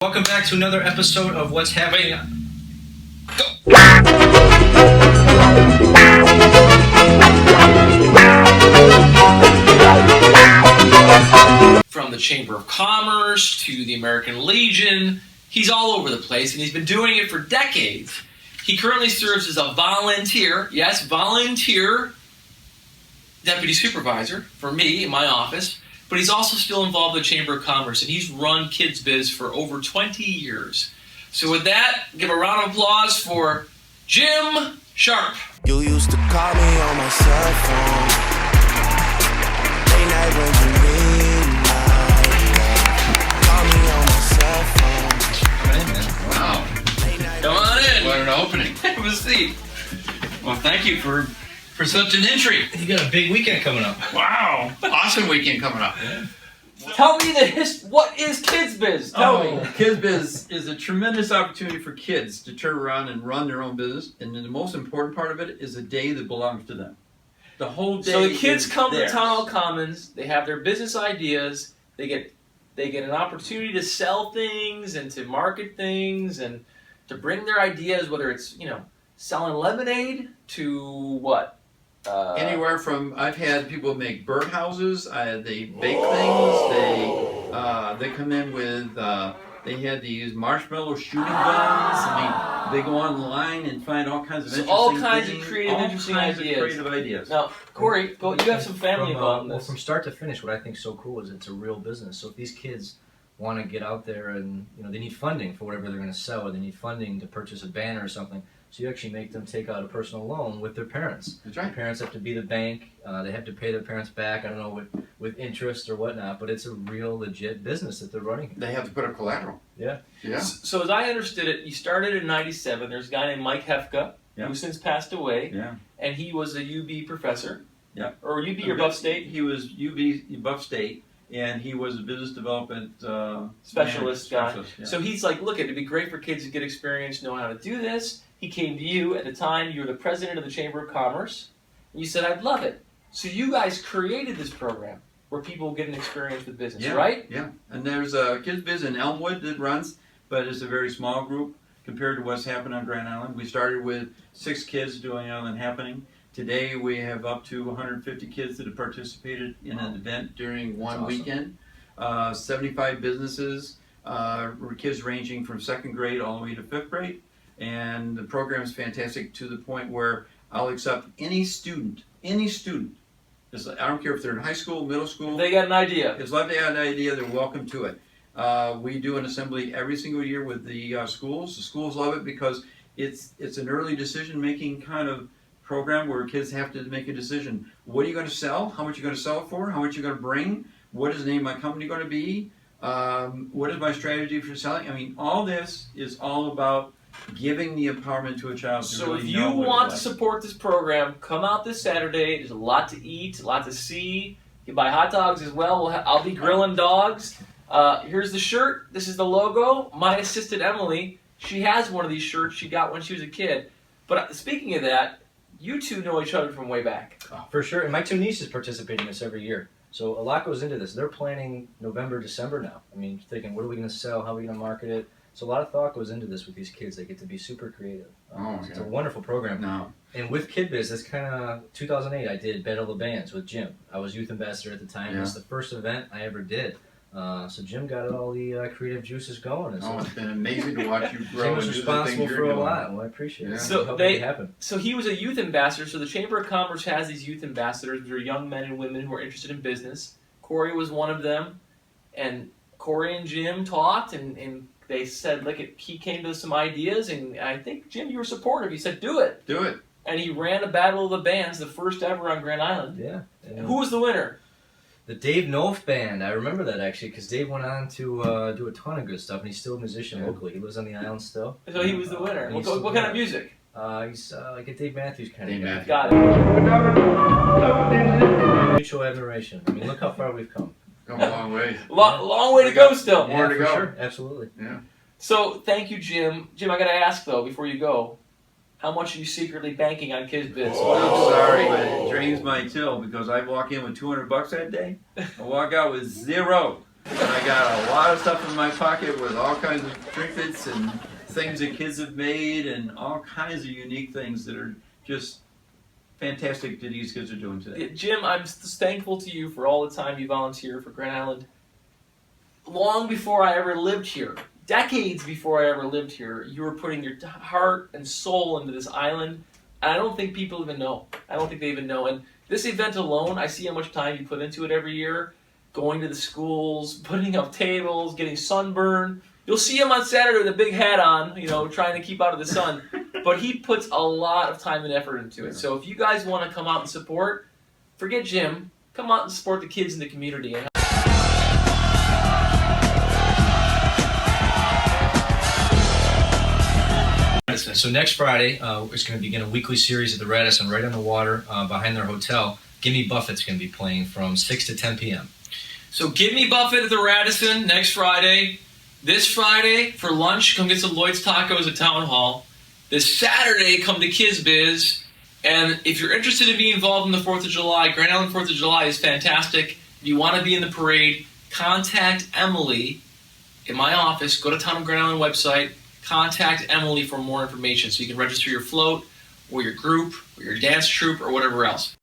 Welcome back to another episode of What's Happening. From the Chamber of Commerce to the American Legion, he's all over the place, and he's been doing it for decades. He currently serves as a volunteer, yes, volunteer deputy supervisor for me in my office, but he's also still involved with the Chamber of Commerce, and he's run Kids Biz for over 20 years. So with that, give a round of applause for Jim Sharp. You used to call me on my cell phone. Late night when you need my love. Call me on my cell phone. Come in, man. Wow. Come on in. What an opening. Have a seat. Well, thank you for such an entry. You got a big weekend coming up. Wow. Awesome weekend coming up. Yeah. Tell me what is Kids Biz? Tell me. Kids Biz is a tremendous opportunity for kids to turn around and run their own business, and then the most important part of it is a day that belongs to them. The whole day. So the kids come to theirs. Town Hall Commons. They have their business ideas. They get an opportunity to sell things and to market things and to bring their ideas. Whether it's selling lemonade to what. Anywhere from, I've had people make birdhouses, they bake things, they come in with, they had these marshmallow shooting guns. I mean, they go online and find all kinds of interesting all kinds things, of creative, all interesting kinds ideas. Of creative ideas. Now, Corey, you have some family involved in Well, this. from start to finish, what I think is so cool is it's a real business. So if these kids want to get out there and they need funding for whatever they're going to sell, or they need funding to purchase a banner or something, so you actually make them take out a personal loan with their parents. That's right. The parents have to be the bank. They have to pay their parents back. I don't know with interest or whatnot, but it's a real legit business that they're running. They have to put up collateral. Yeah. Yeah. So as I understood it, you started in '97. There's a guy named Mike Hefka, Yeah. who since passed away, Yeah. and he was a UB professor. Yeah. Or UB or Buff State? He was UB Buff State, and he was a business development Specialist guy. Yeah. So he's like, look, it'd be great for kids to get experience, know how to do this. He came to you at the time. You were the president of the Chamber of Commerce. And you said, I'd love it. So you guys created this program where people get an experience with business, yeah, right? Yeah. And there's a Kids Biz in Elmwood that runs, but it's a very small group compared to what's happening on Grand Island. We started with 6 kids doing Island Happening. Today we have up to 150 kids that have participated in an event during one awesome. weekend. 75 businesses, kids ranging from 2nd grade all the way to 5th grade. And the program is fantastic to the point where I'll accept any student. I don't care if they're in high school, middle school. They got an idea. As long as they have an idea, they're welcome to it. We do an assembly every single year with the schools. The schools love it because it's an early decision-making kind of program where kids have to make a decision. What are you going to sell? How much are you going to sell it for? How much are you going to bring? What is the name of my company going to be? What is my strategy for selling? I mean, all this is all about giving the empowerment to a child to So really if you know what want it's to like. support this program, come out this Saturday. There's a lot to eat, a lot to see. You can buy hot dogs as well. I'll be grilling dogs. Here's the shirt. This is the logo. My assistant, Emily, she has one of these shirts she got when she was a kid. But speaking of that, you two know each other from way back. For sure. And my 2 nieces participate in this every year. So a lot goes into this. They're planning November, December now. I mean, thinking, what are we going to sell? How are we going to market it? So a lot of thought goes into this with these kids. They get to be super creative. It's a wonderful program. No. And with Kid Biz, that's kind of 2008. I did Battle of the Bands with Jim. I was youth ambassador at the time. Yeah. It's the first event I ever did. So Jim got all the creative juices going. And so It's been amazing to watch you grow Jim and was do the things responsible you're for a doing. lot. Well, I appreciate Yeah. it. So Helped make it happen. So he was a youth ambassador. So the Chamber of Commerce has these youth ambassadors. They're young men and women who are interested in business. Corey was one of them. And Corey and Jim talked, and they said, look, he came to some ideas, and I think, Jim, you were supportive. He said, do it. Do it. And he ran a Battle of the Bands, the first ever on Grand Island. Yeah. And Who was the winner? the Dave Noth Band. I remember that actually because Dave went on to do a ton of good stuff, and he's still a musician locally. He lives on the island still. So he was the winner. And What, he's what kind of music? He's like a Dave Matthews kind Dave of guy. Matthews. Got it. Mutual admiration. I mean, look how far we've come. Come a long way. Long way to go still. More to for go. Sure. Absolutely. Yeah. So thank you, Jim. Jim, I got to ask though before you go, how much are you secretly banking on Kids Biz? Oh, sorry, but dreams might tell because I walk in with $200 that day. I walk out with zero. And I got a lot of stuff in my pocket with all kinds of trinkets and things that kids have made and all kinds of unique things that are just fantastic that these kids are doing today. Jim, I'm just thankful to you for all the time you volunteer for Grand Island. Long before I ever lived here, decades before I ever lived here, you were putting your heart and soul into this island, and I don't think people even know. I don't think they even know. And this event alone, I see how much time you put into it every year, going to the schools, putting up tables, getting sunburned. You'll see him on Saturday with a big hat on, trying to keep out of the sun. But he puts a lot of time and effort into it. So if you guys want to come out and support, forget Jim. Come out and support the kids in the community. So next Friday, it's going to begin a weekly series at the Radisson right on the water behind their hotel. Gimme Buffett's going to be playing from 6 to 10 p.m. So give me Buffett at the Radisson next Friday. This Friday, for lunch, come get some Lloyd's Tacos at Town Hall. This Saturday, come to Kids Biz. And if you're interested in being involved in the 4th of July, Grand Island 4th of July is fantastic. If you want to be in the parade, contact Emily in my office. Go to Town of Grand Island website. Contact Emily for more information so you can register your float or your group or your dance troupe or whatever else.